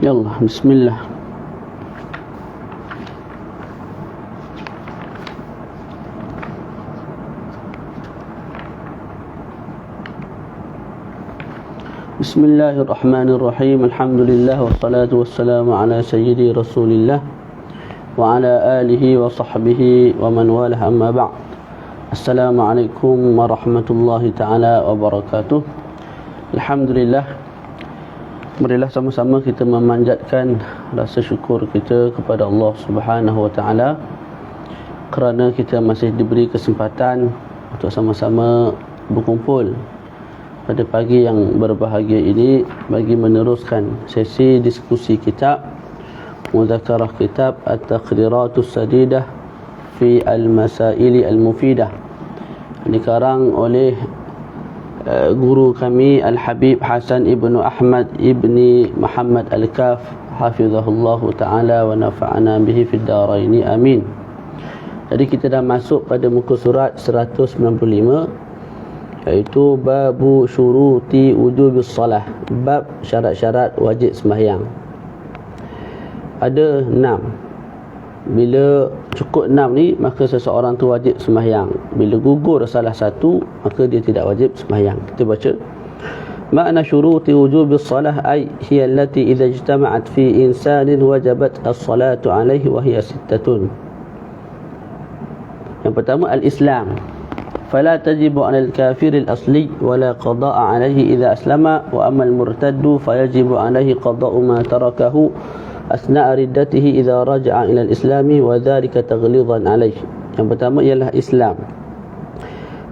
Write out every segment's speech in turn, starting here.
Yallah, bismillah. Bismillahirrahmanirrahim. Alhamdulillah wassalatu wassalamu ala sayyidi Rasulillah wa ala alihi wa sahbihi wa man walah, amma ba'd. Assalamualaikum warahmatullahi taala wabarakatuh. Alhamdulillah, marilah sama-sama kita memanjatkan rasa syukur kita kepada Allah Subhanahu wa taala kerana kita masih diberi kesempatan untuk sama-sama berkumpul pada pagi yang berbahagia ini bagi meneruskan sesi diskusi kitab Mudzakarah kitab At-Taqriratus Sadidah fi Al-Masaili Al-Mufidah, dikarang oleh guru kami Al-Habib Hasan Ibnu Ahmad Ibni Muhammad Al-Kaf, hafizahullahu ta'ala wa nafa'ana bihi fid daraini, amin. Jadi kita dah masuk pada muka surat 195, iaitu babu syuruti wujubis salah, bab syarat-syarat wajib sembahyang. Ada 6. Bila cukup 6 ni, maka seseorang tu wajib sembahyang. Bila gugur salah satu, maka dia tidak wajib sembahyang. Kita baca. Makna syuruti wujubis salah ay hiya allati idza ijtama'at fi insanin wajabat as-salatu alaihi wa hiya sittatun. Yang pertama, al-Islam. فلا تجب على الكافر الأصلي ولا قضاء عليه إذا أسلم، وأما المرتد فيجب عليه قضاء ما تركه أثناء ردته إذا رجع إلى الإسلام وذلك تغليظا عليه. Yang pertama ialah Islam.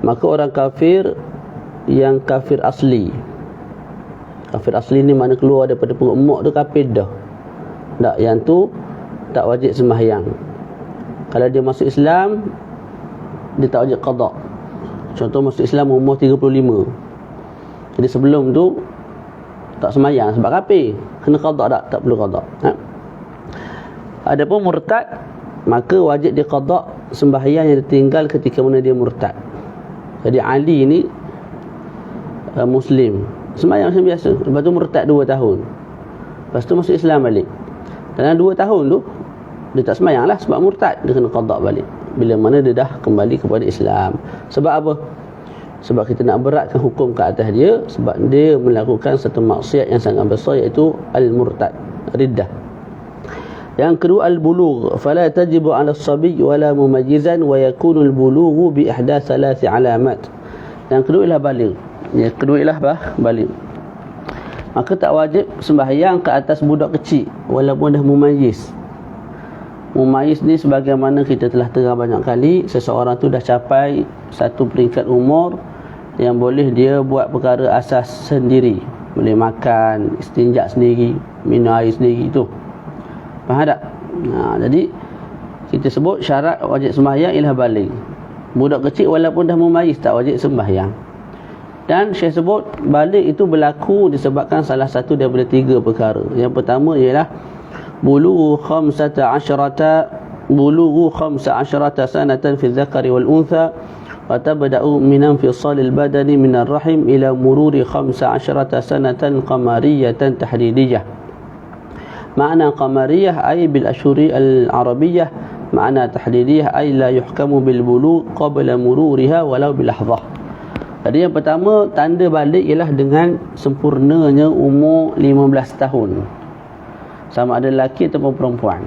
Maka orang kafir yang kafir asli, kafir asli ni mana keluar daripada perut mak tu kafir dah. Tak, yang tu tak wajib sembahyang. Kalau dia masuk Islam, dia tak wajib qada. Contoh masuk Islam umur 35. Jadi sebelum tu tak sembahyang sebab kafir. Kena qada tak? Tak perlu qada. Adapun murtad, maka wajib dia qada sembahyang yang ditinggal ketika mana dia murtad. Jadi Ali ni Muslim, sembahyang macam biasa. Lepas tu murtad 2 tahun. Lepas tu masuk Islam balik. Dalam 2 tahun tu dia tak sembahyang lah sebab murtad. Dia kena qada balik bila mana dia dah kembali kepada Islam. Sebab apa? Sebab kita nak beratkan hukum ke atas dia, sebab dia melakukan satu maksiat yang sangat besar, iaitu al-murtad, riddah. Yang kedua, al-bulugh. Fala tajibu 'ala as-sabiy wala mumayyizan wa yakunu al-bulughu bi ihda thalath alamat. Yang kedua ialah baligh. Yang kedua ialah baligh. Maka tak wajib sembahyang ke atas budak kecil walaupun dah mumayyiz. Mumayyiz ni sebagaimana kita telah terang banyak kali, seseorang tu dah capai satu peringkat umur yang boleh dia buat perkara asas sendiri, boleh makan, istinja sendiri, minum air sendiri tu. Faham tak? Jadi kita sebut syarat wajib sembahyang ialah baligh. Budak kecil walaupun dah mumayyiz tak wajib sembahyang. Dan Syekh sebut baligh itu berlaku disebabkan salah satu daripada 3 perkara. Yang pertama ialah bulughu 15 sanatan fi dzakari wal untha wa tabda'u min infisal al badani min ar rahim ila mururi 15 sanatan qamariyatan tahdidiyah. Makna qamariyah ay bil ashhuri al arabiyyah, makna tahdidiyah ay la yuhkamu bil bulugh qabla mururiha walau bil lahzah. Jadi yang pertama, tanda balik ialah dengan sempurnanya umur 15 tahun, sama ada lelaki ataupun perempuan.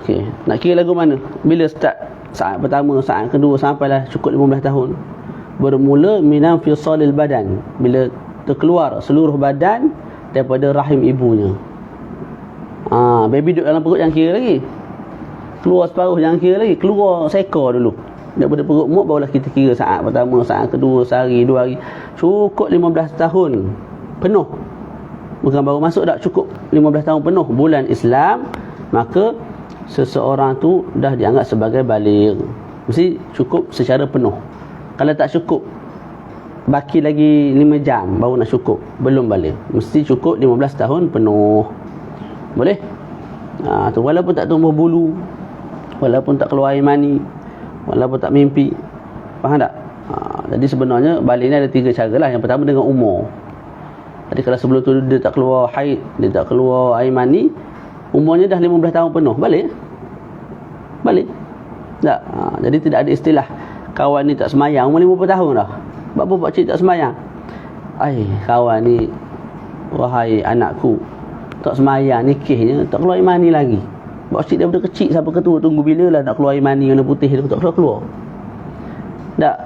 Okey, nak kira lagu mana? Bila start? Saat pertama, saat kedua, sampailah cukup 15 tahun. Bermula minam fisalil badan, bila terkeluar seluruh badan daripada rahim ibunya. Baby duduk dalam perut jangan kira lagi. Keluar separuh jangan kira lagi. Keluar seekor dulu daripada perut mak, barulah kita kira saat pertama, saat kedua, sehari, 2 hari. Cukup 15 tahun penuh. Bukan baru masuk, tak cukup 15 tahun penuh bulan Islam, maka seseorang tu dah dianggap sebagai baligh. Mesti cukup secara penuh. Kalau tak cukup, baki lagi 5 jam baru nak cukup, belum baligh. Mesti cukup 15 tahun penuh. Boleh? Tu walaupun tak tumbuh bulu, walaupun tak keluar air mani, walaupun tak mimpi. Faham tak? Jadi sebenarnya baligh ni ada 3 cara lah. Yang pertama dengan umur. Jadi kalau sebelum tu dia tak keluar haid, dia tak keluar air mani, umurnya dah 15 tahun penuh, balik? Balik? Tak. Jadi tidak ada istilah kawan ni tak semayang umur 50 tahun dah. Sebab apa pakcik tak semayang? Kawan ni, wahai anakku, tak semayang, nikihnya tak keluar air mani lagi. Pakcik daripada kecil sampai ketua tunggu bila lah nak keluar air mani warna putih tu, tak keluar. Tak.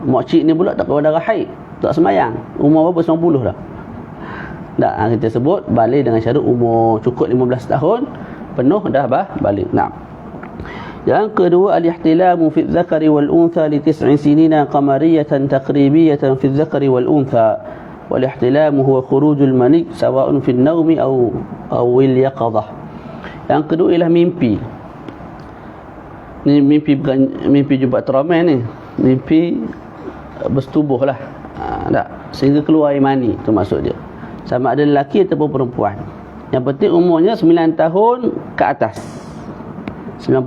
Makcik ni pula tak keluar darah haid, tak semayang, umur berapa? 90 dah. Tak. Kita sebut balik dengan syarat umur cukup 15 tahun penuh dah balik. Nah. Yang kedua, al-ihtilamu fi dzakari wal untha li 9 sinina qamariyatan taqribiyatan fi dzakari wal untha. Wal ihtilamu huwa khurujul mani sawa'un fi an-nawmi aw al-yaqadhah. Yang kedua ialah mimpi. Ni mimpi bukan mimpi jumpa teramen ni. Mimpi bersetubuh lah. Tak. Sehingga keluar air mani, tu maksud dia. Sama ada lelaki ataupun perempuan. Yang penting umurnya 9 tahun ke atas. 9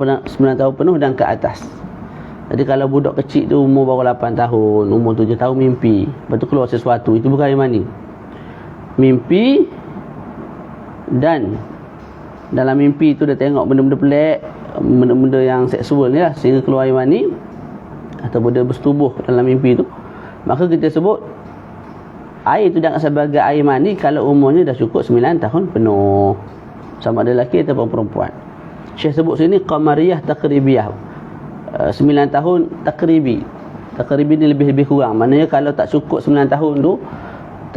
tahun penuh dan ke atas. Jadi kalau budak kecil tu umur baru 8 tahun, umur 7 tahun mimpi, lepas tu keluar sesuatu, itu bukan air mani. Mimpi, dan dalam mimpi tu dia tengok benda-benda pelik, benda-benda yang seksual ni lah, sehingga keluar air mani, ataupun dia bersetubuh dalam mimpi tu, maka kita sebut air tu jangan sebagai air mani kalau umurnya dah cukup 9 tahun penuh, sama ada lelaki ataupun perempuan. Syekh sebut sini qamariyah takribiyah, 9 tahun takribi. Takribi ni lebih kurang, maknanya kalau tak cukup 9 tahun tu,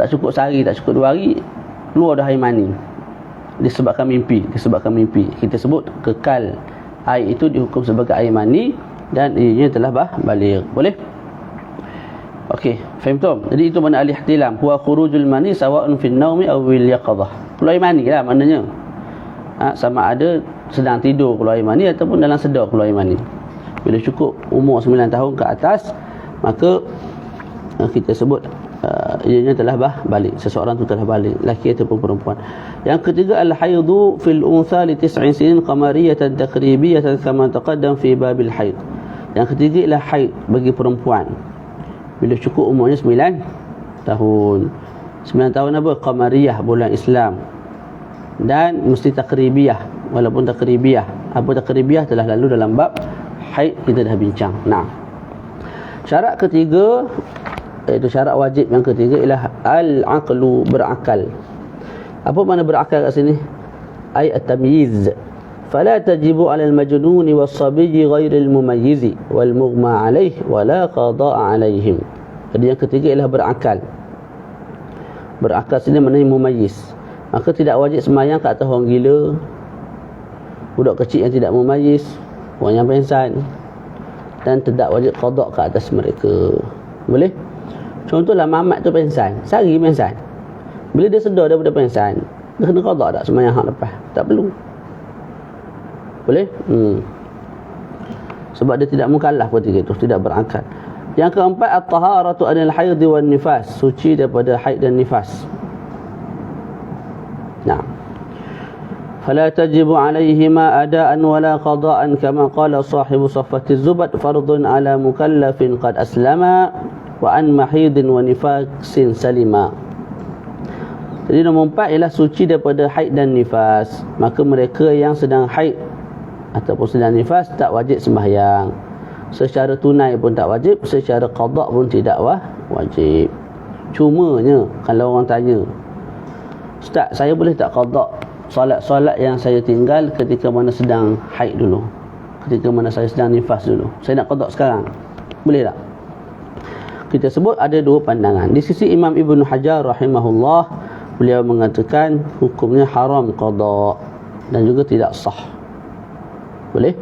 tak cukup sehari, tak cukup 2 hari, keluar dah air mani, disebabkan mimpi. Kita sebut kekal air itu dihukum sebagai air mani dan ianya telah balik. Boleh? Okey, faham tu? Jadi itu makna al-ihtilam, huwa khurujul mani sawa'un fi an-nawmi aw al-yaqadhah. Keluar air mani lah maknanya. Sama ada sedang tidur keluar air mani ataupun dalam sedar keluar air mani. Bila cukup umur 9 tahun ke atas, maka kita sebut ianya telah balik, seseorang tu telah balik, lelaki ataupun perempuan. Yang ketiga, al-haidu fil untha li 9 sinin qamariyatan taqribiyatan kama taqaddam fi babil haid. Yang ketiga ialah haid bagi perempuan bila cukup umurnya 9 tahun. 9 tahun apa? Qamariyah, bulan Islam, dan mesti takribiyah. Walaupun takribiyah, apa takribiyah telah lalu dalam bab haid, kita dah bincang. Nah, syarat ketiga, iaitu syarat wajib yang ketiga ialah al-aqlu, berakal. Apa makna berakal kat sini? Ay at-tamyiz. Fala tajibu 'ala al-majnun was-sabiyyi ghairu al-mumayyiz wal-mughma 'alayh wa la qada'a 'alayhim. Jadi yang ketiga ialah berakal. Berakal sini maknanya mumayyiz. Maka tidak wajib sembahyang ke atas orang gila, budak kecil yang tidak mumayyiz, orang yang pengsan, dan tidak wajib qada ke atas mereka. Boleh? Contohlah mamat tu pengsan, sehari pengsan. Bila dia sedar daripada pengsan, dia kena qada tak sembahyang hak lepas? Tak perlu. Boleh? Sebab dia tidak mukallaf ketika itu, tidak berakal. Yang keempat, at-taharatu anil haid wan nifas, suci daripada haid dan nifas. Nah, fala tajibu alaihima adaan wala qadaan kama qala sahibu saffati zubat fardun ala mukallafin qad aslama wa an mahidin wa nifasin salima. Jadi nombor 4 ialah suci daripada haid dan nifas. Maka mereka yang sedang haid ataupun sedang nifas tak wajib sembahyang. Secara tunai pun tak wajib, secara qada pun tidak wajib. Cumanya kalau orang tanya, Ustaz, saya boleh tak qada solat-solat yang saya tinggal ketika mana sedang haid dulu, ketika mana saya sedang nifas dulu, saya nak qada sekarang, boleh tak? Kita sebut ada dua pandangan. Di sisi Imam Ibn Hajar rahimahullah, beliau mengatakan hukumnya haram qada dan juga tidak sah. Boleh?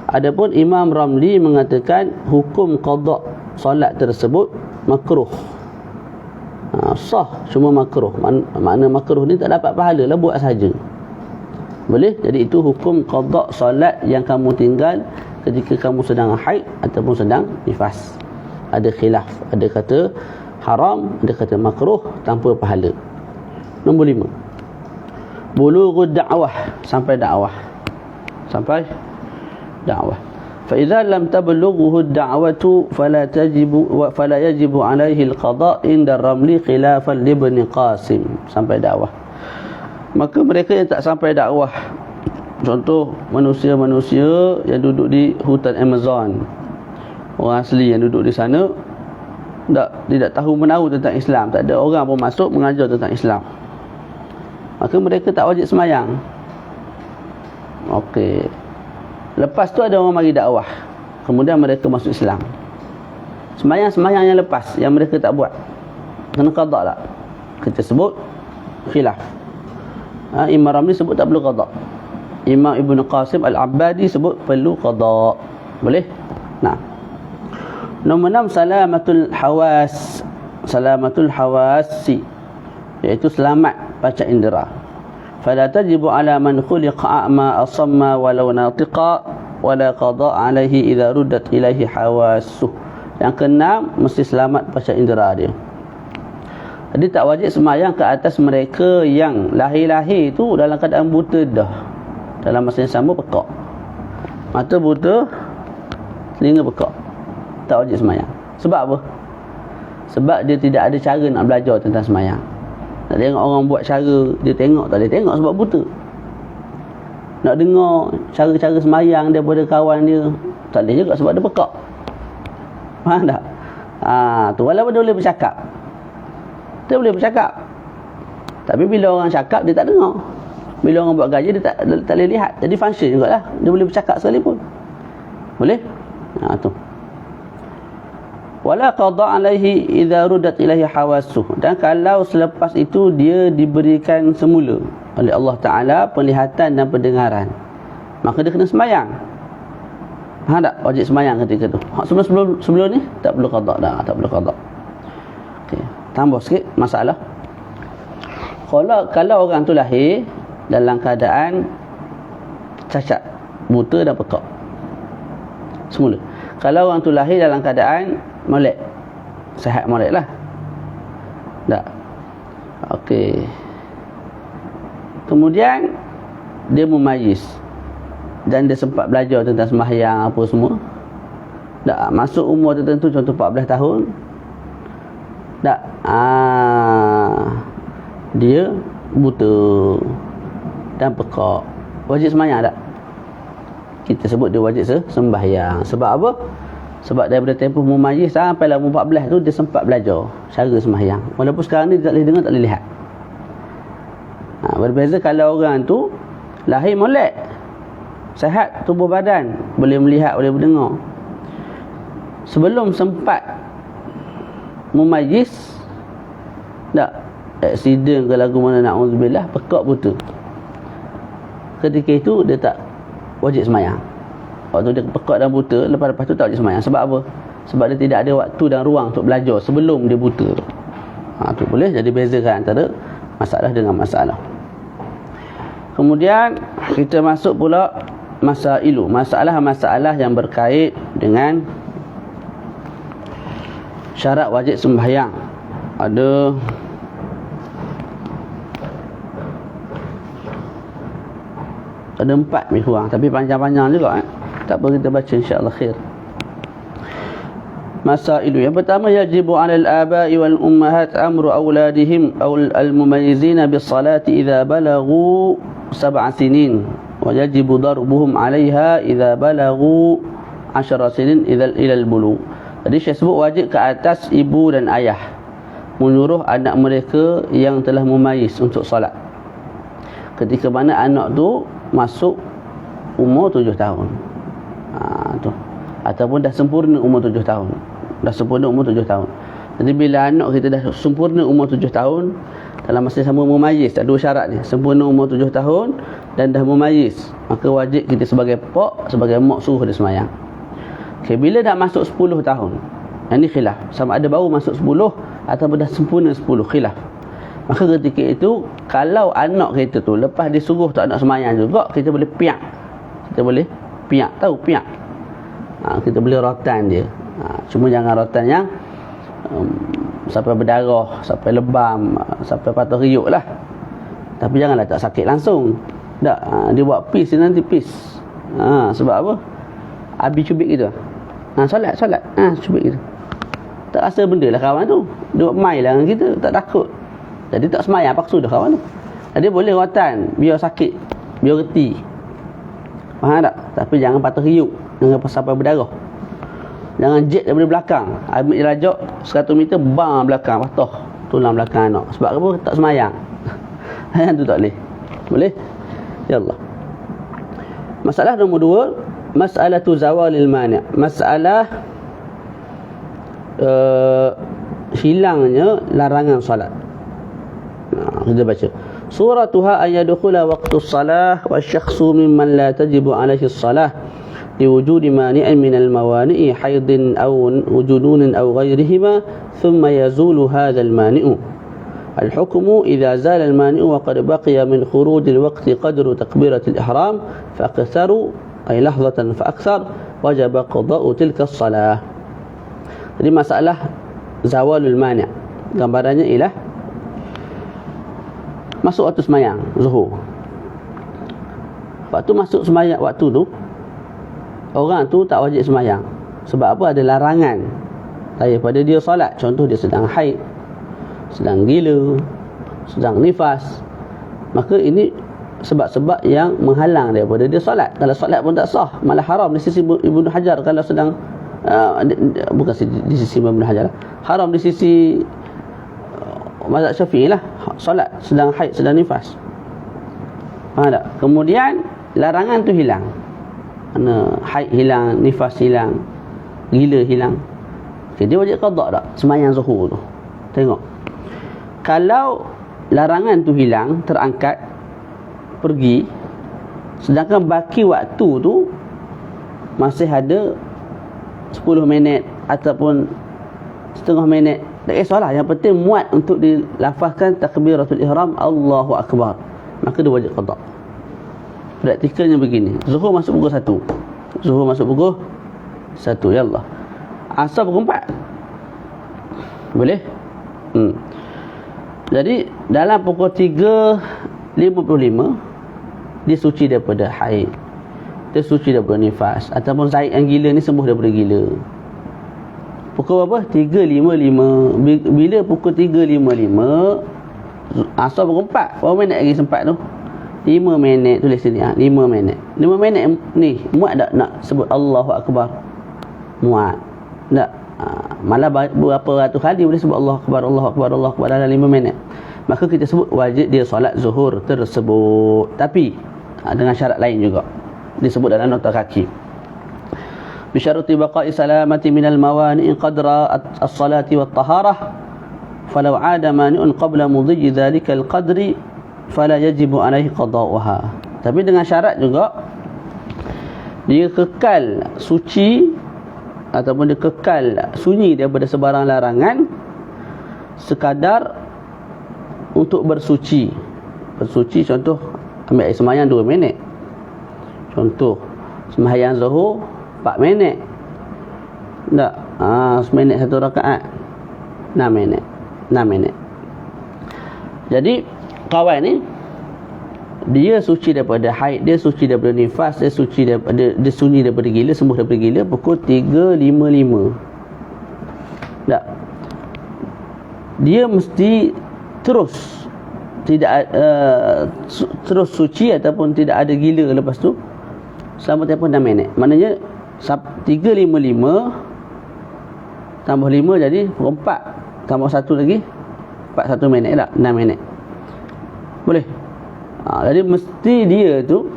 Adapun Imam Ramli mengatakan hukum qada solat tersebut makruh. Sah, cuma makruh. Makna makruh ni tak dapat pahala lah, buat saja. Boleh? Jadi itu hukum qada solat yang kamu tinggal ketika kamu sedang haid ataupun sedang nifas. Ada khilaf, ada kata haram, ada kata makruh tanpa pahala. Nombor 5, bulughud da'wah, sampai dakwah. فإذا لم تبلغه الدعوة فلا يجب عليه القضاء عند الرمل خلافا لابن قاسم. Sampai dakwah. Maka mereka yang tak sampai dakwah, contoh manusia-manusia yang duduk di hutan Amazon, orang asli yang duduk di sana, tidak tahu menahu tentang Islam, tak ada orang pun masuk mengajar tentang Islam, maka mereka tak wajib semayang. Okey. Lepas tu ada orang mari dakwah, kemudian mereka masuk Islam. Semayang-semayang yang lepas, yang mereka tak buat, kena qada tak? Kita sebut khilaf. Imam Ramli sebut tak perlu qada. Imam Ibn Qasim Al-Abbadi sebut perlu qada. Boleh? Nah. Nombor 6, salamatul hawas. Salamatul hawasi, iaitu selamat panca indera. فلا تجب على من خلق أعمى أصم ولو ناطقا ولا قضاء عليه إذا ردت إليه حواسه. Yang keenam, mesti selamat panca indera dia. Jadi tak wajib semayang ke atas mereka yang lahir-lahir tu dalam keadaan buta dah, dalam masa yang sama pekak, mata buta, telinga pekak. Tak wajib semayang. Sebab apa? Sebab dia tidak ada cara nak belajar tentang semayang. Nak tengok orang buat cara, dia tengok tak dia tengok sebab buta. Nak dengar cara-cara semayang daripada kawan dia, tak boleh juga sebab dia pekak. Faham tak? Tu walaupun dia boleh bercakap, dia boleh bercakap, tapi bila orang cakap dia tak dengar. Bila orang buat gaya dia tak boleh lihat. Jadi function jugalah, dia boleh bercakap sekalipun. Boleh? Tu. Wala qada alaihi idza rudat ilaihi hawasuh. Dan kalau selepas itu dia diberikan semula oleh Allah Ta'ala penglihatan dan pendengaran, maka dia kena semayang. Faham tak? Wajib semayang ketika tu. Sebelum ni tak perlu qada dah, tak perlu qada. Okey, tambah sikit masalah. Kalau orang tu lahir dalam keadaan cacat, buta dan pekak semula. Kalau orang tu lahir dalam keadaan molek, sihat molek lah, tak? Okey. Kemudian dia mumayyiz dan dia sempat belajar tentang sembahyang apa semua, tak? Masuk umur tertentu, contoh 14 tahun, tak? Dia buta dan pekak, wajib sembahyang tak? Kita sebut dia wajib sembahyang. Sebab apa? Sebab daripada tempoh mumayyiz sampai lah umur 14 tu dia sempat belajar cara sembahyang. Walaupun sekarang ni dia tak boleh dengar, tak boleh lihat. Berbeza kalau orang tu lahir molek, sihat tubuh badan, boleh melihat, boleh mendengar. Sebelum sempat mumayyiz, tak, aksiden ke lagu mana, na'udzubillah, pekak buta, ketika itu dia tak wajib sembahyang. Waktu dia pekak dan buta, lepas tu tak wajib sembahyang. Sebab apa? Sebab dia tidak ada waktu dan ruang untuk belajar sebelum dia buta tu. Tu boleh jadi bezakan antara masalah dengan masalah. Kemudian kita masuk pula masalah-masalah yang berkait dengan syarat wajib sembahyang. Ada ada 4 lebih kurang, tapi panjang-panjang juga. Tak apa, kita baca insya-Allah khair. Masailu. Yang pertama, yajibu 'alal aba'i wal ummahat amru auladihim aw al-mumayyizina bis-salati idza balaghu 7 sinin wa yajibu darbuhum 'alayha idza balaghu 10 sinin ila al-bulugh. Jadi Syekh sebut wajib ke atas ibu dan ayah menyuruh anak mereka yang telah mumayyiz untuk solat ketika mana anak tu masuk umur 7 tahun. Tu. Ataupun dah sempurna umur 7 tahun. Dah sempurna umur 7 tahun. Jadi bila anak kita dah sempurna umur 7 tahun, dalam masa sama mumayyiz, ada 2 syarat ni. Sempurna umur 7 tahun dan dah mumayyiz, maka wajib kita sebagai pak, sebagai mak suruh dia semayang. Okay, bila dah masuk 10 tahun, yang ni khilaf, sama ada baru masuk 10 ataupun dah sempurna 10, khilaf. Maka ketika itu, kalau anak kita tu lepas disuruh tak nak semayang juga, kita boleh piak. Kita boleh piak, tahu piak? Kita boleh rotan dia. Cuma jangan rotan yang sampai berdarah, sampai lebam, sampai patah riuk lah. Tapi janganlah tak sakit langsung. Tak, dia buat pis, dia nanti pis. Sebab apa? Abi cubit gitu. Solat. Cubit gitu. Tak rasa benda lah kawan tu. Duk main lah dengan kita, tak takut. Jadi tak semayang paksa dah kawan tu. Jadi boleh rawatan, biar sakit, biar reti. Faham tak? Tapi jangan patah riuk, jangan sampai berdarah. Jangan jet daripada belakang. Ambil jelajak 100 meter, bang belakang, patah tulang belakang anak. Sebab apa? Tak semayang. Yang tu tak boleh. Boleh? Ya Allah. Masalah nombor 2, mas'alatu zawalil mani'. Masalah hilangnya larangan solat. Kita baca. Suratuha an yadkhula waqtus salah wa syakhsu mimman la tajibu alaihi as-salah liwujudi mani'in minal mawani'i haidin aw wujudunin aw ghairihima thumma yazulu hadha al-mani'u. الحكم إذا زال المانع وقد بقي من خروج الوقت قدر تكبيرة الإحرام فأكثر أي لحظة فأكثر وجب قضاء تلك الصلاة. Jadi masalah zawalul mani', gambarannya ialah masuk waktu semayang zuhur. Waktu masuk semayang waktu tu, orang tu tak wajib semayang. Sebab apa? Ada larangan daripada dia solat. Contoh dia sedang haid, sedang gila, sedang nifas. Maka ini sebab-sebab yang menghalang daripada dia solat. Kalau solat pun tak sah, malah haram di sisi Ibnu Hajar. Kalau sedang bukan di sisi Ibnu Hajar, haram di sisi mazhab Syafi'i lah, solat sedang haid, sedang nifas. Faham tak? Kemudian larangan tu hilang. Mana haid hilang, nifas hilang, gila hilang. Jadi wajib qada tak sembahyang zuhur tu? Tengok. Kalau larangan tu hilang, terangkat, pergi, sedangkan baki waktu tu masih ada 10 minit ataupun setengah minit, tak kisahlah, yang penting muat untuk dilafazkan takbiratul ihram Allahu Akbar, maka dia wajib qada. Praktikalnya begini, zuhur masuk pukul 1, zuhur masuk pukul 1, ya Allah. Asar pukul 4, boleh? Jadi dalam pukul 3.55 dia suci daripada haid, dia suci daripada nifas, ataupun Zaid yang gila ni sembuh daripada gila. Pukul berapa? 3.55. Bila pukul 3.55 asar pukul 4, berapa minit lagi sempat tu? 5 minit. Tulis sini, 5 minit. 5 minit ni muat tak nak sebut Allahu Akbar? Muat tak? Malah berapa ratus kali boleh sebut Allahu Akbar, Allahu Akbar, Allahu Akbar dalam 5 minit. Maka kita sebut wajib dia solat zuhur tersebut. Tapi dengan syarat lain juga, disebut dalam nota kaki. Bisyaruti baqa'i salamati minal mawani'i qadra as-salati wat taharah falau 'ada mani'un qabla mudhi dhalika al-qadri fala yajibu alaihi qada'uha. Tapi dengan syarat juga dia kekal suci ataupun dia kekal sunyi daripada sebarang larangan sekadar untuk bersuci. Bersuci contoh, ambil air sembahyang 2 minit. Contoh sembahyang zuhur 4 minit. Tak? 1 minit satu rakaat 6 minit. 6 minit. Jadi kawan ni dia suci daripada haid, dia suci daripada nifas, dia suci daripada, dia sunyi daripada gila, sembuh daripada gila pukul 3.55. Tak? Dia mesti terus tidak terus suci ataupun tidak ada gila lepas tu selama tempoh 6 minit. Maknanya 3.55 tambah 5 jadi pukul 4 tambah 1 lagi 41 minit lah, 6 minit. Boleh? Jadi mesti dia tu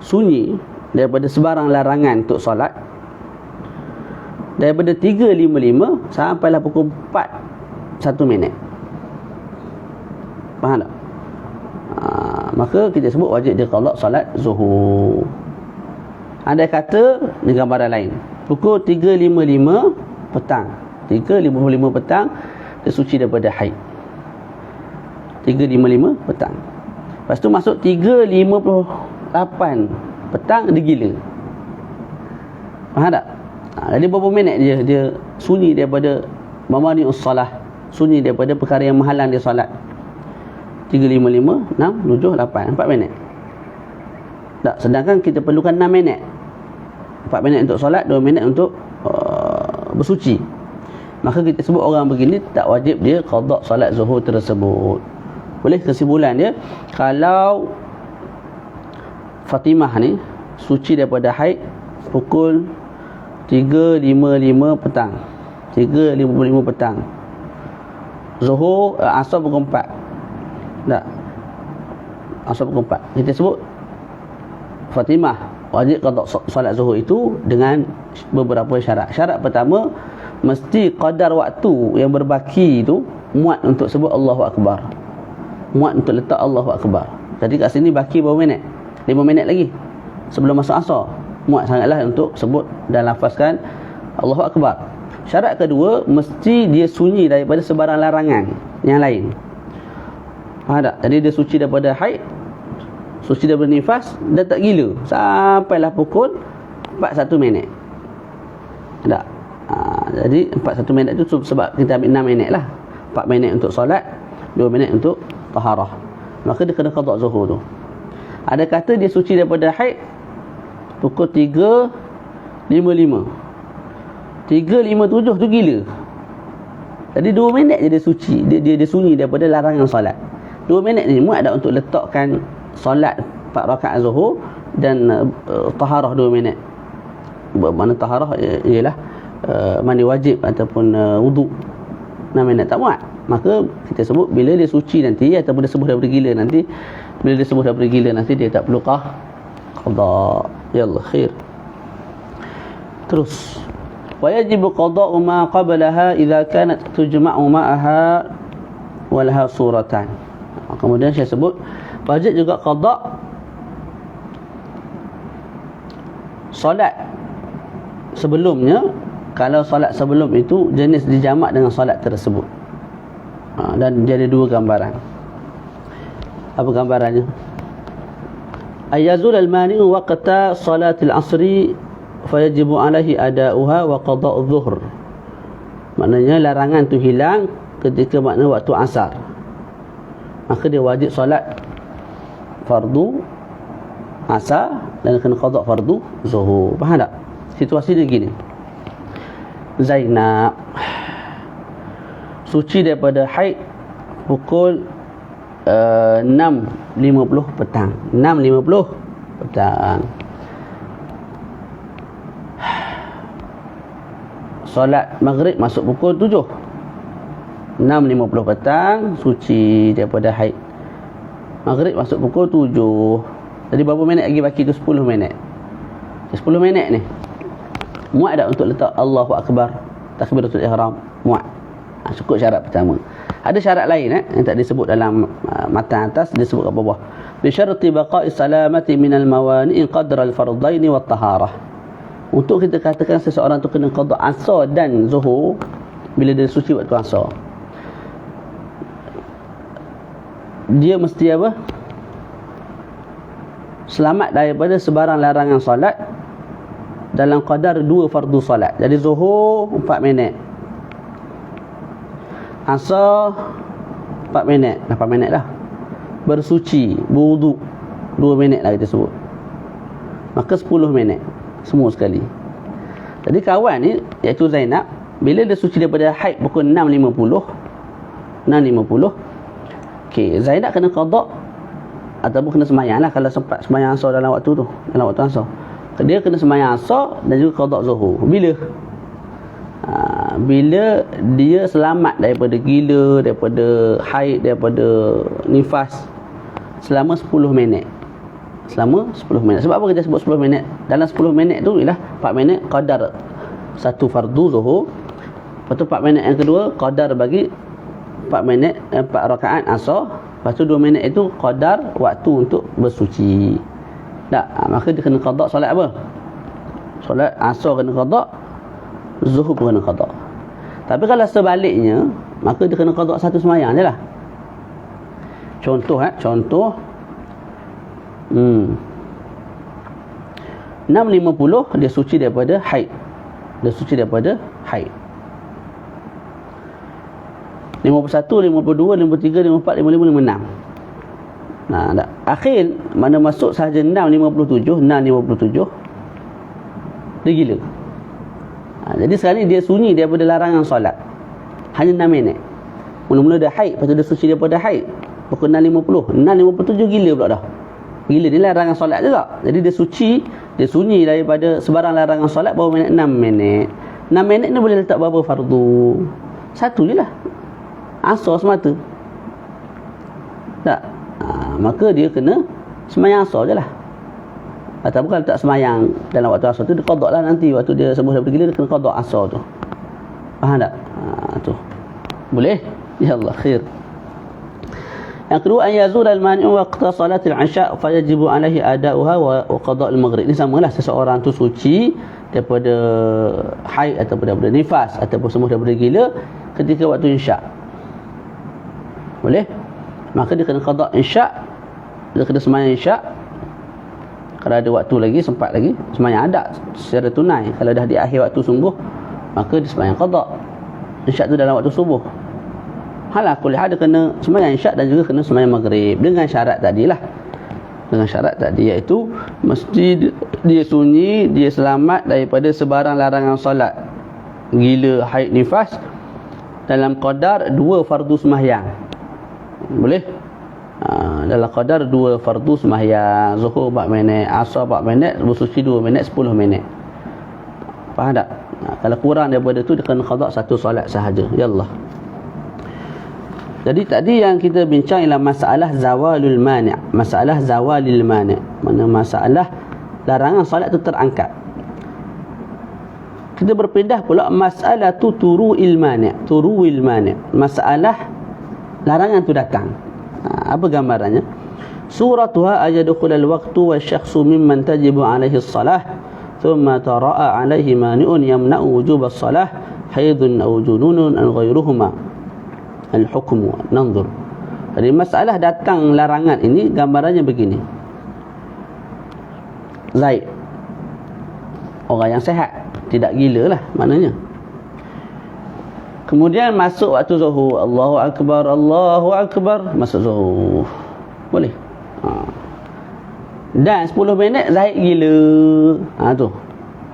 sunyi daripada sebarang larangan untuk solat daripada 3.55 sampailah pukul 4 1 minit. Faham tak? Maka kita sebut wajib dia qada solat zuhur. Andai kata ni gambaran lain, pukul 3.55 petang, 3.55 petang dia suci daripada haid, 3.55 petang. Lepas tu masuk 3.58 petang dia gila. Faham tak? Jadi berapa minit dia sunyi daripada mamani'us salah, sunyi daripada perkara yang menghalang dia solat. 3.55 6 7 8 4 minit. Tak, sedangkan kita perlukan 6 minit. 4 minit untuk solat, 2 minit untuk bersuci. Maka kita sebut orang begini tak wajib dia qada solat zuhur tersebut. Boleh kesimpulan dia, kalau Fatimah ni suci daripada haid pukul 3.55 petang, 3.55 petang, zuhur asar pukul 4, tak, asar pukul 4, kita sebut Fatimah wajib qada solat zuhur itu dengan beberapa syarat. Syarat pertama, mesti qadar waktu yang berbaki itu muat untuk sebut Allahu Akbar, muat untuk letak Allahu Akbar. Jadi kat sini baki berapa minit? 5 minit lagi sebelum masuk asar, muat sangatlah untuk sebut dan lafazkan Allahu Akbar. Syarat kedua, mesti dia sunyi daripada sebarang larangan yang lain. Faham tak? Jadi dia suci daripada haid, suci daripada nifas, dan tak gila sampailah pukul 41 minit. Tak? Jadi 41 minit itu sebab kita ambil 6 minit lah. 4 minit untuk solat, 2 minit untuk taharah. Maka dia kena qada zuhur tu. Ada kata dia suci daripada haid pukul 3.55, 3.57 tu gila. Jadi 2 minit je dia suci, dia sunyi daripada larangan solat. 2 minit ni muat tak untuk letakkan solat 4 rakaat zuhur dan taharah 2 minit. Mana taharah ialah mandi wajib ataupun wuduk 6 minit, tak muat. Maka kita sebut bila dia suci nanti ataupun dia sembuh daripada gila nanti, bila dia sembuh daripada gila nanti dia tak perlu qada. Yallah khair. Terus wajib qada'u ma qablaha idza kanat tujma'u ma'aha wa laha suratan. Kemudian saya sebut wajib juga qada' solat sebelumnya kalau solat sebelum itu jenis dijamak dengan solat tersebut. Dan jadi 2 gambaran. Apa gambarannya? Ayazul al-mani'u waqta salatil asri fayajibu alaihi ada'uha wa qada'u dhuhr. Maknanya larangan tu hilang ketika makna waktu asar, maka dia wajib solat fardu asar dan kena qada fardu zuhur. Faham tak? Situasi dia gini, Zainab suci daripada haid pukul 6.50 petang. 6.50 petang. Solat maghrib masuk pukul 7. 6.50 petang suci daripada haid. Maghrib masuk pukul 7. Jadi berapa minit lagi baki tu? 10 minit. 10 minit ni muat tak untuk letak Allahu Akbar, takbiratul ihram? Muat. Cukup syarat pertama. Ada syarat lain yang tak disebut dalam matan atas, disebut kat bawah. Bi syarti baqa'i salamati minal mawani'i qadra al-fardaini wat taharah. Untuk kita katakan seseorang tu kena qada asar dan zuhur bila dia suci waktu asar, dia mesti apa? Selamat daripada sebarang larangan solat dalam qadar 2 fardu solat. Jadi zuhur 4 minit, asar 4 minit, 8 minit lah. Bersuci, berwuduk 2 minit lah kita sebut. Maka 10 minit semua sekali. Jadi kawan ni iaitu Zainab, bila dia suci daripada haid pukul 6.50, okey, Zainab kena qada ataupun kena sembahyang lah kalau sempat sembahyang asar dalam waktu tu, dalam waktu asar. Dia kena sembahyang asar dan juga qada zuhur. Bila? Bila dia selamat daripada gila, daripada haid, daripada nifas selama 10 minit. Selama 10 minit. Sebab apa kita sebut 10 minit? Dalam 10 minit tu ialah 4 minit qadar satu fardu zuhur. Lepas tu 4 minit yang kedua qadar bagi 4 minit 4 rakaat asar. Lepas tu 2 minit itu qadar waktu untuk bersuci. Tak, maka dia kena qada solat apa? Solat asar kena qada, zuhur pun kena qada. Tapi kalau sebaliknya, maka dia kena qada satu sembahyang je lah. Contoh contoh 6.50 dia suci daripada haid. Dia suci daripada haid. 51, 52, 53, 54, 55, 56. Nah, tak. Akhir mana masuk sahaja 6.57, Dia gila. Jadi sekarang ni dia sunyi daripada larangan solat. Hanya 6 minit. Mula-mula dia haid, lepas tu dia suci daripada haid. Pukul 6.50. 6.57 gila pula dah. Gila, dia larangan solat juga. Jadi dia suci, dia sunyi daripada sebarang larangan solat baru 6 minit. 6 minit ni boleh letak berapa fardu? Satu je lah. Asar semata. Tak? Maka dia kena semayang asar je lah. Atau bukan letak semayang dalam waktu asar tu, dia qada lah nanti. Waktu dia sembuh daripada gila, dia kena qada asar tu. Faham tak? Tu. Boleh? Ya Allah, khair. Yang kedua, an yazul al-mani'u waqta salatil isya' fa yajibu alaihi ada'uha wa qada' al-maghrib. Ini samalah, seseorang tu suci daripada haid ataupun daripada nifas ataupun sembuh daripada gila ketika waktu isya'. Boleh? Maka dia kena qada' isya', dia kena sembahyang isya'. Kalau ada waktu lagi, sempat lagi, sembahyang ada secara tunai. Kalau dah di akhir waktu sungguh, maka dia sembahyang qada'. Isya' tu dalam waktu subuh. Halah kuliah dia kena sembahyang isya' dan juga kena sembahyang maghrib dengan syarat tadilah. Dengan syarat tadi, iaitu mesti dia sunyi, dia selamat daripada sebarang larangan solat, gila, haid, nifas, dalam qadar 2 fardu sembahyang. Boleh? Dalam qadar 2 fardu sembahyang, zuhur 4 minit, asar 4 minit, bersuci 2 minit, 10 minit. Faham tak? Kalau kurang daripada tu, dia kena qada satu solat sahaja. Ya Allah. Jadi tadi yang kita bincang ialah masalah zawalul mani'. Masalah zawalil mani'. Mana masalah larangan solat tu terangkat. Kita berpindah pula masalah tu turu'il mani'. Turu'il mani'. Masalah larangan tu datang. Apa gambarannya? Suratuha ayadukhulal waqtu wa syakhsu mimman tajibu alaihi salah thumma tara'a alaihi mani'un yamna'u wujubas salah haidun aw jununun an ghairuhuma. Al-hukmu nanzur. Jadi masalah datang larangan ini gambarannya begini. Zaid, orang yang sihat, tidak gila lah maknanya. Kemudian masuk waktu zuhur, Allahu Akbar, Allahu Akbar, masuk zuhur. Boleh? Dan 10 minit Zaid gila. Tu.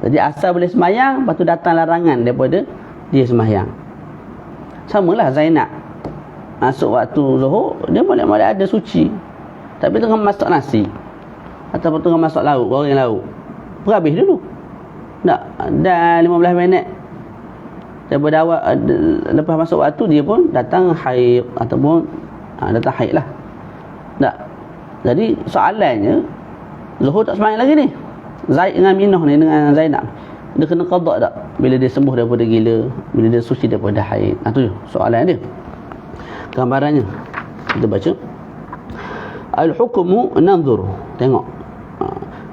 Jadi asal boleh semayang, lepas tu datang larangan daripada dia semayang. Samalah Zainab. Masuk waktu zuhur, dia boleh-boleh ada suci, tapi tengah masak nasi ataupun tengah masak lauk, goreng lauk, berhabis dulu. Tak, dan 15 minit daripada awal, lepas masuk waktu, dia pun datang haid ataupun datang haid lah. Tak. Jadi soalannya, zuhur tak semayang lagi ni, Zaid dengan Minah ni, dengan Zainab, dia kena qada tak bila dia sembuh daripada gila, bila dia suci daripada haid? Itu soalan dia. Gambarannya kita baca, al-hukmu nanzur, tengok,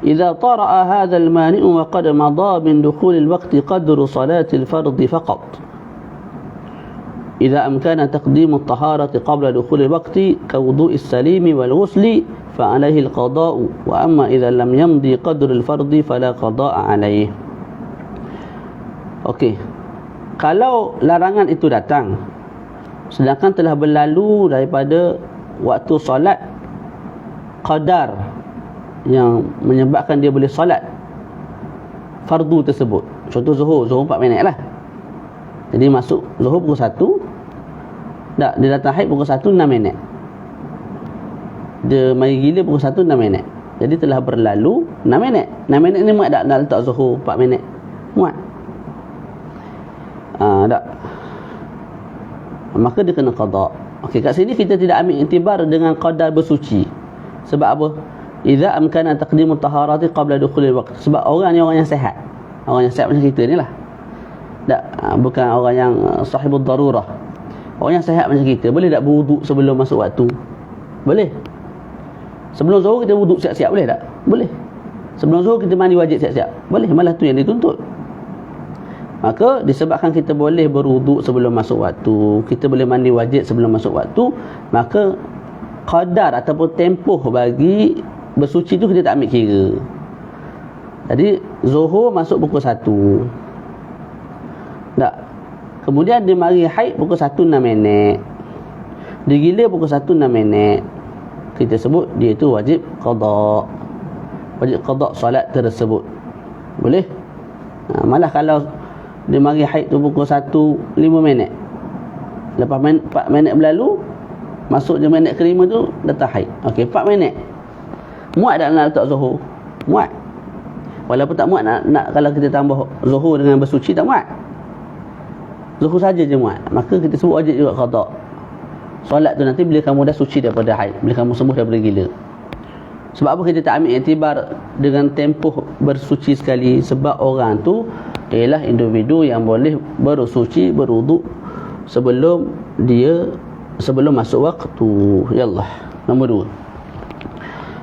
idza tara'a hadha al-mani'u wa qad madha min dukhul al-waqt qadru salati al-fard faqat, idza amkana taqdim at-taharati qabla dukhul al-waqt ka wudu' as-salim wal-ghusl fa 'alayhi al-qada'u wa amma idza lam yamdi qadru al-fard fala qada'a 'alayhi. Okey, kalau larangan itu datang sedangkan telah berlalu daripada waktu solat qadar yang menyebabkan dia boleh solat fardu tersebut. Contoh zuhur 4 minit lah. Jadi masuk zuhur pukul 1, tak, dia datang haid pukul 1 6 minit, dia mari gila pukul 1 6 minit. Jadi telah berlalu 6 minit. 6 minit ni muat tak nak letak zuhur 4 minit? Muat. Tak. Maka dia kena qada. Okey, kat sini kita tidak ambil iktibar dengan qadar bersuci. Sebab apa? Idza amkana taqdimu taharati qabla dukhulil waqt. Sebab orang ni orang yang sihat. Orang yang sihat macam kita ni lah. Tak, bukan orang yang sahibul darurah. Orang yang sihat macam kita, boleh tak berwuduk sebelum masuk waktu? Boleh. Sebelum zuhur kita wuduk siap-siap, boleh tak? Boleh. Sebelum zuhur kita mandi wajib siap-siap, boleh. Malah tu yang dituntut. Maka disebabkan kita boleh berwuduk sebelum masuk waktu, kita boleh mandi wajib sebelum masuk waktu, maka qadar ataupun tempoh bagi bersuci tu kita tak ambil kira. Jadi zuhur masuk pukul 1, tak, kemudian dia mari haid pukul 1 6 minit, dia gila pukul 1 6 minit, kita sebut dia itu wajib qada, wajib qada solat tersebut. Boleh? Malah kalau dia mari haid tu pukul 1, 5 minit, lepas 4 minit berlalu, masuk je minit ke-5 tu, datang haid. Okey, 4 minit. Muat tak nak letak zuhur? Muat. Walaupun tak muat nak kalau kita tambah zuhur dengan bersuci, tak muat. Zuhur saja je muat. Maka kita sebut wajib juga qada. Solat tu nanti bila kamu dah suci daripada haid, bila kamu sembuh daripada gila. Sebab apa kita tak ambil iktibar dengan tempoh bersuci sekali? Sebab orang tu ialah individu yang boleh bersuci, berwuduk sebelum masuk waktu. Yallah. Nombor 2.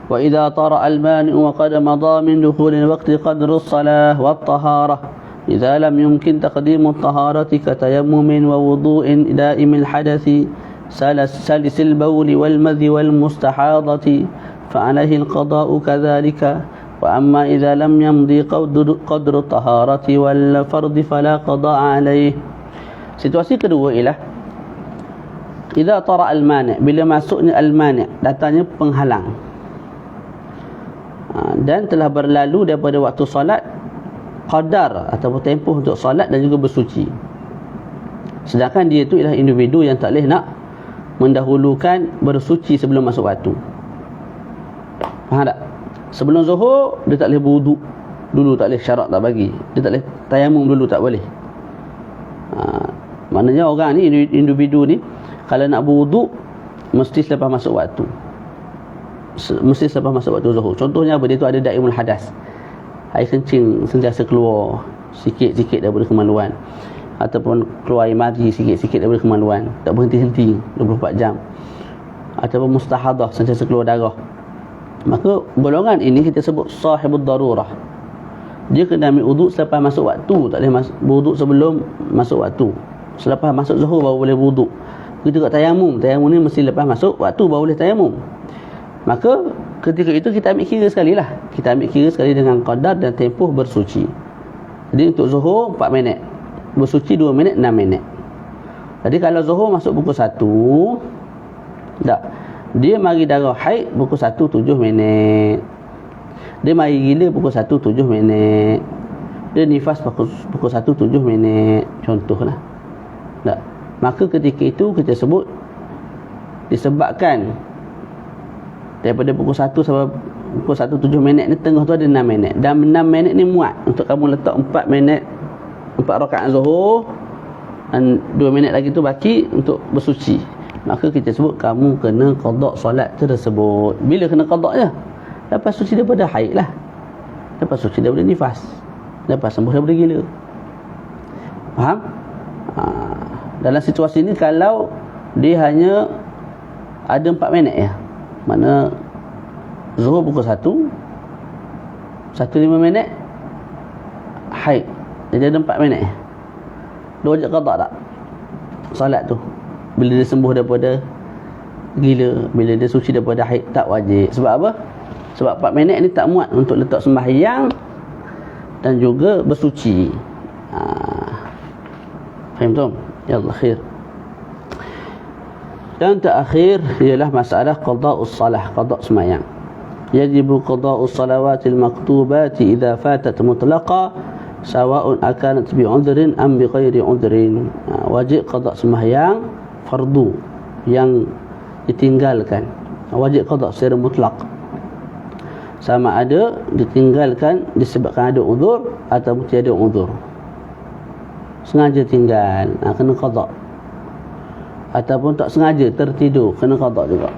Wa idza tara al-mani' wa qad madha min dukhul al-waqti qadru as-salah wa at-taharah idza lam yumkin taqdim at-taharati ka tayammumin wa wudu'in da'im al-hadathi salis al-bawl wal madhi wal mustahadati fa 'alayhi al-qada'u kadhalika wa amma idza lam yamdi qadru at-taharati wal fardhi fala qada'a 'alayhi. Situasi kedua ialah idza tara al-mani', bila masuknya al-mani', datangnya penghalang, dan telah berlalu daripada waktu solat qadar ataupun tempoh untuk solat dan juga bersuci. Sedangkan dia itu ialah individu yang tak boleh nak mendahulukan bersuci sebelum masuk waktu. Faham tak? Sebelum zuhur dia tak boleh berwuduk dulu, tak boleh, syarat tak bagi. Dia tak boleh tayamum dulu, tak boleh. Maknanya orang ni, individu ni, kalau nak berwuduk mesti selepas masuk waktu. Mesti selepas masuk waktu zuhur. Contohnya apa? Dia tu ada daimul hadas, air kencing sentiasa keluar sikit-sikit daripada kemaluan, ataupun keluar air mati sikit-sikit daripada kemaluan, tak berhenti-henti 24 jam, ataupun mustahadah, sentiasa keluar darah. Maka golongan ini kita sebut sahibud darurah. Dia kena ambil wuduk selepas masuk waktu, tak boleh berwuduk sebelum masuk waktu. Selepas masuk zuhur baru boleh berwuduk. Begitu juga tayamum. Tayamum ni mesti lepas masuk waktu baru boleh tayamum. Maka ketika itu kita ambil kira sekali lah. Kita ambil kira sekali dengan qadar dan tempoh bersuci. Jadi untuk zuhur 4 minit, bersuci 2 minit, 6 minit. Jadi kalau zuhur masuk pukul 1, tak, dia mari darah haid pukul 1, 7 minit. Dia mari gila pukul 1, 7 minit. Dia nifas pukul 1, 7 minit. Contohlah. Tak. Maka ketika itu kita sebut disebabkan daripada pukul 1 sampai pukul 1, 7 minit ni, tengah tu ada 6 minit. Dan 6 minit ni muat untuk kamu letak 4 minit, 4 rakaat zuhur, dan 2 minit lagi tu baki untuk bersuci. Maka kita sebut kamu kena qada solat tersebut. Bila kena qada je? Lepas suci daripada haid lah, lepas suci daripada nifas, lepas sembuh daripada gila. Faham? Dalam situasi ni kalau dia hanya ada 4 minit ya, mana zuhur pukul 1, 1:05 minit haid, jadi ada 4 minit. Dia wajib qada tak solat tu bila dia sembuh daripada gila, bila dia suci daripada haid? Tak wajib. Sebab apa? Sebab 4 minit ni tak muat untuk letak sembahyang dan juga bersuci. Faham tu? Ya Allah khair. Dan terakhir ialah masalah qada'us salah, qada' sembahyang. Yajibu qada'us salawatil maktubati idza fatat mutlaqa sawa'un akanat bi 'udhrin am bi ghairi 'udhrin. Wajib qada' sembahyang fardu yang ditinggalkan. Wajib qada' secara mutlak, sama ada ditinggalkan disebabkan ada uzur ataupun tiada uzur. Sengaja tinggal, kena qada'. Ataupun tak sengaja tertidur, kena qada' juga.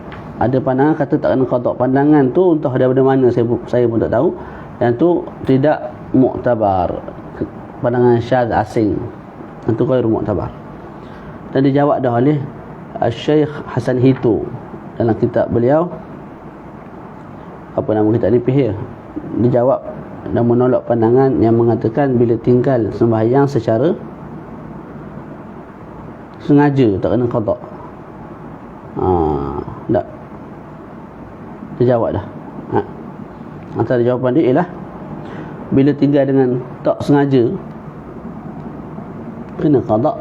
Ada pandangan kata tak kena qada'. Pandangan tu entah daripada mana saya pun tak tahu, dan tu tidak muktabar, pandangan syadz asing, itu ghairu muktabar. Dan dijawab dah oleh Syekh Hasan Hito dalam kitab beliau, apa nama kitab ni, Pihir. Dijawab dan menolak pandangan yang mengatakan bila tinggal sembahyang secara sengaja tak kena qada'. Tak. Dia jawab dah. Antara jawapan dia ialah bila tinggal dengan tak sengaja kena qada'.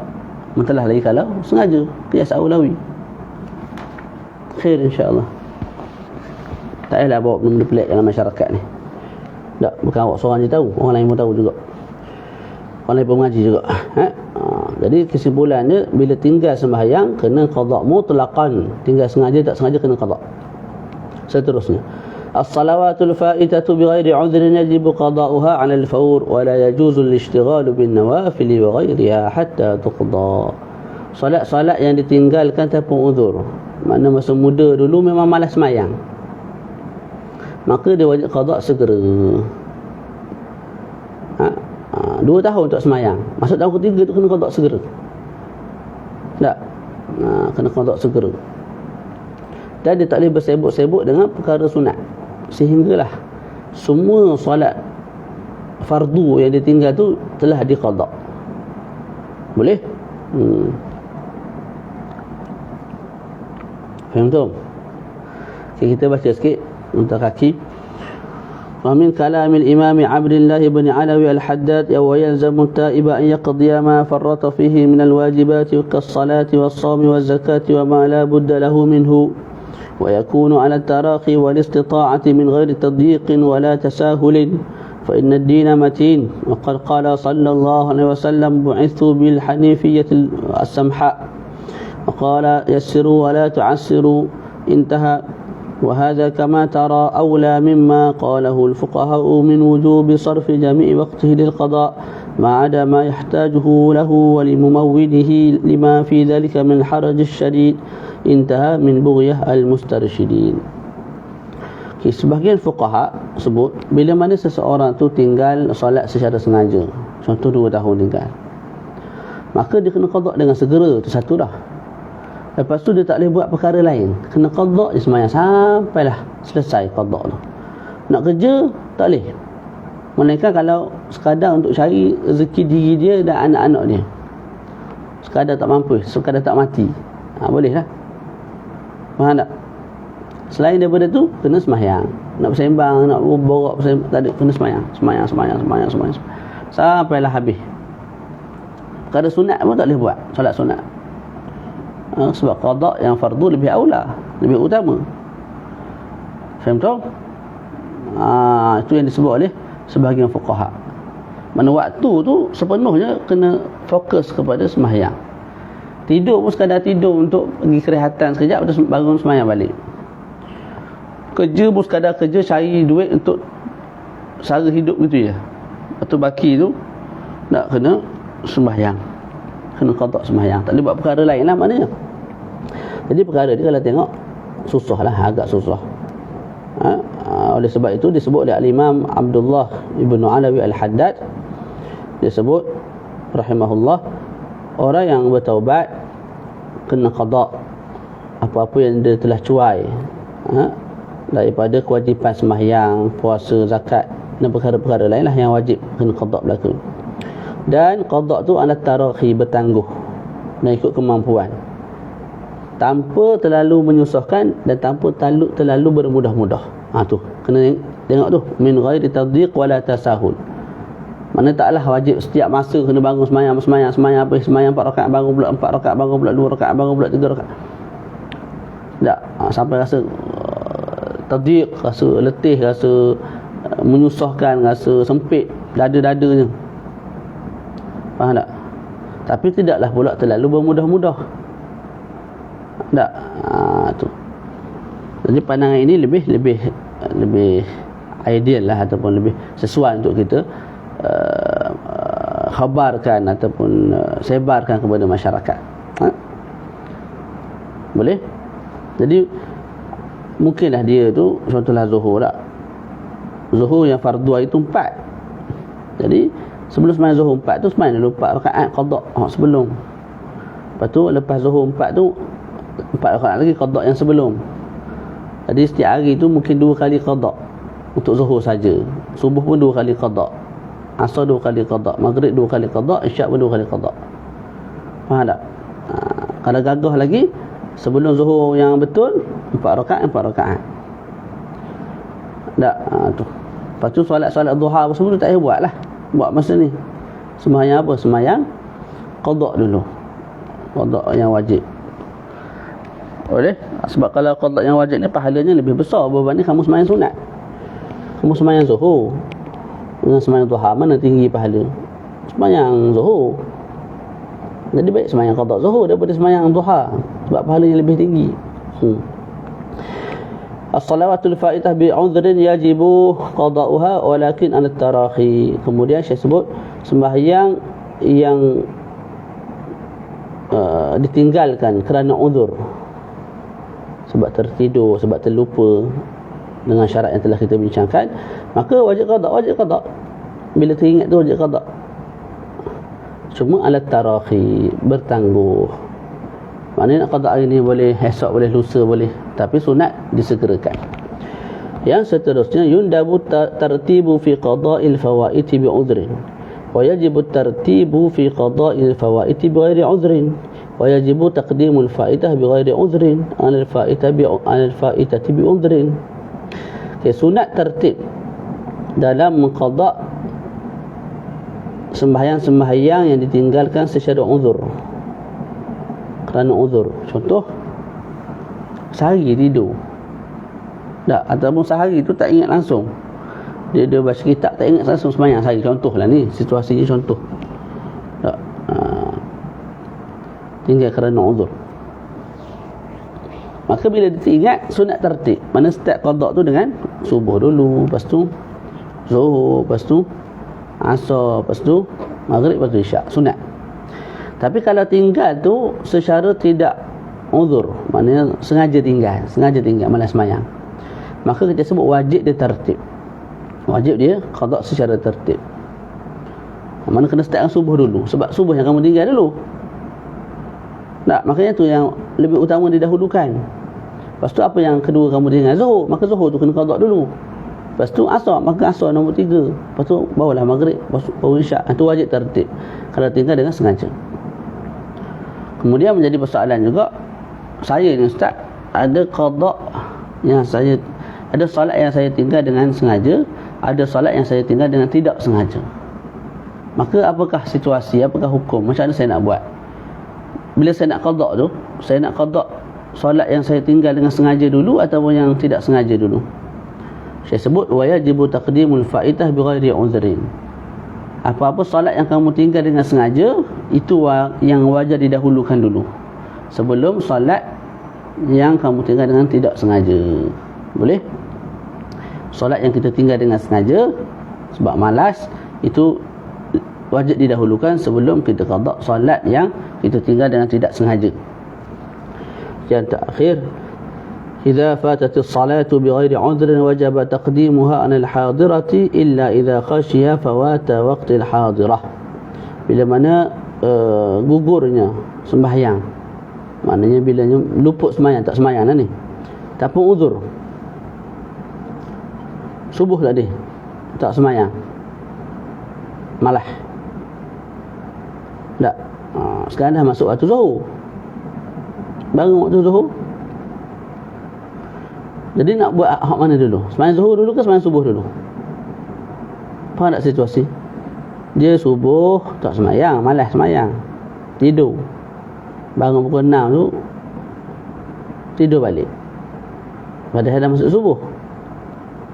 Mentelah lagi kalau sengaja, qiyas aulawi. Khair insya-Allah. Tak payahlah bawa benda pelik dalam masyarakat ni. Tak, bukan awak seorang je tahu, orang lain pun tahu juga. orang lain pun mengaji juga. Jadi kesimpulannya, bila tinggal sembahyang kena qada mutlaqan, tinggal sengaja tak sengaja kena qada. Seterusnya, as-salawatul fa'itatu bighairi 'udhrin yajibu qada'uha 'ala al-fawr wa la yajuzu al-ishtighalu bin nawafil wa ghairiha hatta tuqda. Solat-solat yang ditinggalkan tanpa uzur, makna masa muda dulu memang malas sembahyang, maka dia wajib qada segera. 2 tahun tak sembahyang, masuk tahun ketiga tu kena qada segera. Tak? Kena qada segera. Dan dia tak boleh bersibuk-sibuk dengan perkara sunat, sehinggalah semua solat fardu yang ditinggal tu telah diqada. Boleh? Faham tu? Okay, kita baca sikit untuk kaki. ومن كلام الإمام عبد الله بن علوي الحداد ويلزم التائب أن يقضي ما فرط فيه من الواجبات كالصلاة والصوم والزكاة وما لا بد له منه ويكون على التراخي والاستطاعة من غير تضييق ولا تساهل فإن الدين متين وقد قال صلى الله عليه وسلم بعثت بالحنيفية السمحاء وقال يسروا ولا تعسروا انتهى وهذا كما ترى أولى مما قاله الفقهاء من وجوب صرف جميع وقته للقضاء ما عدا ما يحتاجه له ولمموله لما في ذلك من الحرج الشديد انتهى من بغية المسترشدين. Okay, sebahagian fuqaha sebut bila mana seseorang tu tinggal solat secara sengaja, contoh 2 tahun tinggal, maka dia kena qada dengan segera. Itu satu dah. Lepas tu dia tak boleh buat perkara lain, kena qada je sembahyang sampailah selesai qada tu. Nak kerja tak boleh, melainkan kalau sekadar untuk cari rezeki diri dia dan anak-anak dia, sekadar tak mampu, sekadar tak mati, boleh lah. Faham tak? Selain daripada tu kena sembahyang, nak bersembang, nak borak bersembang, tak ada, kena sembahyang sampailah habis. Perkara sunat pun tak boleh buat, solat sunat. Sebab qada yang fardu lebih aula, lebih utama. Faham tak? Itu yang disebut oleh sebahagian fuqaha. Mana waktu tu sepenuhnya kena fokus kepada sembahyang. Tidur pun sekadar tidur untuk pergi kerehatan sekejap, lepas bangun sembahyang balik. Kerja pun sekadar kerja cari duit untuk sara hidup gitu je. Lepas tu baki tu nak kena sembahyang, kena qada sembahyang, tak boleh buat perkara lain lah maknanya. Jadi perkara dia kalau tengok susah lah, agak susah. Oleh sebab itu disebut oleh Al-Imam Abdullah Ibn Alawi Al-Haddad, dia sebut rahimahullah, orang yang bertaubat kena qada apa-apa yang dia telah cuai daripada kewajipan sembahyang, puasa, zakat dan perkara-perkara lain lah yang wajib kena qada berlaku. Dan qada tu ala tarakhi, bertangguh dan ikut kemampuan, tanpa terlalu menyusahkan dan tanpa terlalu bermudah-mudah. Tu kena tengok tu, min ghairi tadhiq wala tasahul. Mana taklah wajib setiap masa kena bangun sembahyang apa, sembahyang 4 rakaat bangun pula 4 rakaat, bangun pula 2 rakaat, bangun pula 3 rakaat. Tak, sampai rasa tadhiq, rasa letih, rasa menyusahkan, rasa sempit dada-dadanya. Faham tak? Tapi tidaklah pula terlalu bermudah-mudah. Tak? Tu. Jadi pandangan ini lebih ideal lah, ataupun lebih sesuai untuk kita khabarkan ataupun sebarkan kepada masyarakat. Boleh? Jadi mungkinlah dia tu, contohlah zuhur tak? Zuhur yang fardu hari tu 4. Jadi sebelum sembahyang zuhur 4 tu sembahyang dulu 4 rakaat qada sebelum. Lepas tu lepas zuhur 4 tu 4 rakaat lagi qada yang sebelum. Jadi setiap hari tu mungkin 2 kali qada untuk zuhur saja. Subuh pun 2 kali qada, asar 2 kali qada, maghrib 2 kali qada, isyak pun 2 kali qada. Faham tak? Kalau gagah lagi sebelum zuhur yang betul 4 rakaat. Tak? Tu. Lepas tu solat duha apa semua tu tak payah buat lah, buat masa ni. Sembahyang apa? Sembahyang qada dulu, qada yang wajib. Boleh? Sebab kalau qada yang wajib ni pahalanya lebih besar berbanding kamu sembahyang sunat. Kamu sembahyang zuhur dengan sembahyang duha, mana tinggi pahala? sembahyang zuhur. Jadi baik sembahyang qada zuhur daripada sembahyang duha, sebab pahalanya lebih tinggi. As-salawatul faitah bi'udhrin yajibu qada'uha walakin an-tarahi. Kemudian saya sebut sembahyang yang ditinggalkan kerana uzur, sebab tertidur, sebab terlupa, dengan syarat yang telah kita bincangkan, maka wajib qada. Bila teringat tu wajib qada. Cuma ala tarahi, bertangguh. Maknanya nak qada hari ni boleh, esok boleh, lusa boleh, tapi sunat disegerakan. Yang seterusnya, yundabu tartibu fi qada'il fawaiti bi'udhrin wa yajibu tartibu fi qada'il fawaiti bighairi udhrin wa yajibu taqdimul faitah bighairi udhrin 'ala al-faitati bi'udhrin. Okay, sunat tertib dalam mengqada' sembahyang-sembahyang yang ditinggalkan secara uzur, kerana uzur. Contoh, sehari tidur tak, ataupun sehari tu tak ingat langsung, dia baca kitab tak ingat langsung sembahyang sehari. Contohlah ni, situasinya contoh tak, tinggal kerana uzur. Maka bila dia ingat, sunat tertib. Mana start qada tu dengan subuh dulu, lepas tu zuhur, lepas tu asar, lepas tu maghrib, lepas tu isyak. Sunat. Tapi kalau tinggal tu secara tidak uzur, maknanya sengaja tinggal malas sembahyang, maka kita sebut wajib dia tertib. Wajib dia qada secara tertib. Mana kena startkan subuh dulu, sebab subuh yang kamu tinggal dulu. Tak, makanya tu yang lebih utama didahulukan. Lepas tu apa yang kedua kamu tinggal? Zuhur, maka zuhur tu kena qada dulu. Lepas tu asar, maka asar nombor 3. Lepas tu barulah maghrib, lepas tu baru isyak. Itu wajib tertib kalau tinggal dengan sengaja. Kemudian menjadi persoalan juga, saya ni ustaz, ada qada yang saya, ada solat yang saya tinggal dengan sengaja, ada solat yang saya tinggal dengan tidak sengaja. Maka apakah situasi, apakah hukum, macam mana saya nak buat? Bila saya nak qada tu, saya nak qada solat yang saya tinggal dengan sengaja dulu ataupun yang tidak sengaja dulu? Saya sebut wajibu taqdimul faitah bighairi udhrin. Apa-apa solat yang kamu tinggal dengan sengaja, itu yang wajar didahulukan dulu sebelum solat yang kamu tinggal dengan tidak sengaja. Boleh? Solat yang kita tinggal dengan sengaja sebab malas, itu wajib didahulukan sebelum kita qada solat yang kita tinggal dengan tidak sengaja. Yang terakhir, idza fatatis salatu bighairi udhrin wajaba taqdimuha 'ala al-hadirati illa idza khashiya fawata waqtil hadirah. Bila mana gugurnya sembahyang, maknanya bila luput sembahyang, tak sembahyang dah ni, tak pun uzur, subuh tadi tak sembahyang, malah tak, sekarang dah masuk waktu zuhur, baru waktu zuhur. Jadi nak buat hak mana dulu? Sembahyang zuhur dulu ke sembahyang subuh dulu? Faham tak situasi? Dia subuh tak sembahyang, malas sembahyang, tidur, bangun pukul 6 tu tidur balik, padahal dah masuk subuh,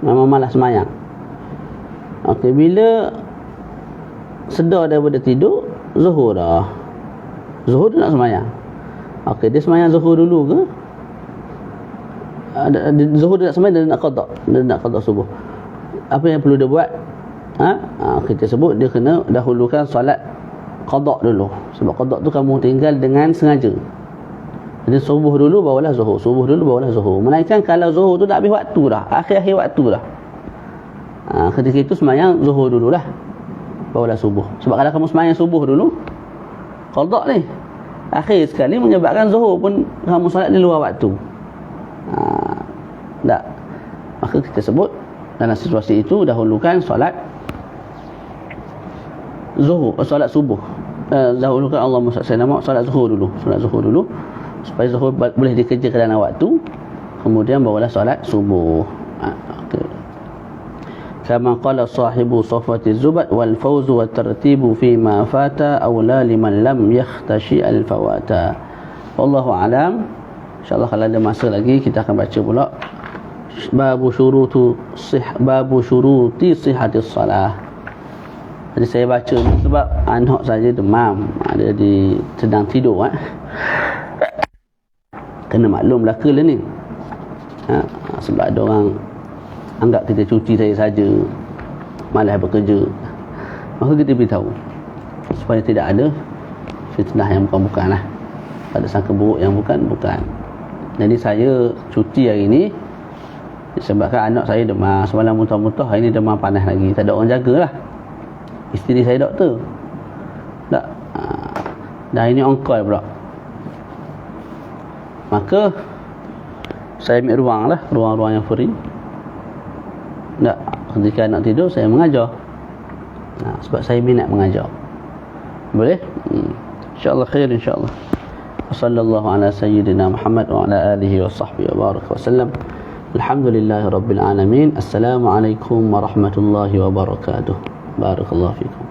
memang malas sembahyang. Okey, bila sedar daripada tidur, zuhur dah, zuhur tu nak sembahyang. Okey, dia sembahyang zuhur dulu ke? Zuhur dia nak sembahyang, dia nak qada subuh. Apa yang perlu dia buat? Kita sebut dia kena dahulukan solat qada dulu, sebab qada tu kamu tinggal dengan sengaja. Jadi subuh dulu barulah zuhur, subuh dulu barulah zuhur. Melainkan kalau zuhur tu dah habis waktu dah, akhir-akhir waktu dah, ketika itu sembahyang zuhur dululah, barulah subuh. Sebab kalau kamu sembahyang subuh dulu, qada ni akhir sekali menyebabkan zuhur pun kamu solat di luar waktu. Tak, maka kita sebut dalam situasi itu dahulukan solat zuhur, solat subuh, dahulukan Allahumma salli ala solat zuhur dulu, solat zuhur dulu supaya zuhur boleh dikerjakan dalam waktu, kemudian barulah solat subuh. Okay. Kama qala sahibu safwati zubat wal fawzu wat tartibu fi ma fata awla liman lam yakhtashi al fawata. Wallahu alam. InsyaAllah kalau ada masa lagi kita akan baca pula babu syuruti sihhatis salah. Jadi saya baca ni sebab anak saya demam, dia sedang tidur kena maklum belaka lah ni. Sebab ada orang anggap kita cuti saya saja, malas bekerja. Maka kita beritahu supaya tidak ada fitnah yang bukan-bukan lah, ada sangka buruk yang bukan-bukan. Jadi saya cuti hari ni disebabkan anak saya demam. Semalam muntah-muntah, hari ni demam panas lagi, tak ada orang jagalah. Isteri saya doktor tak, dan hari ni on call pula. Maka saya ambil ruang lah, ruang-ruang yang free. Tak, ketika anak tidur saya mengajar. Sebab saya minat mengajar. Boleh? InsyaAllah khair, insyaAllah. Sallallahu ala sayyidina Muhammad wa ala alihi wa sahbihi wa baraka wa sallam. Alhamdulillahi rabbil alamin. Assalamualaikum warahmatullahi wabarakatuh. Barakallahu fikum.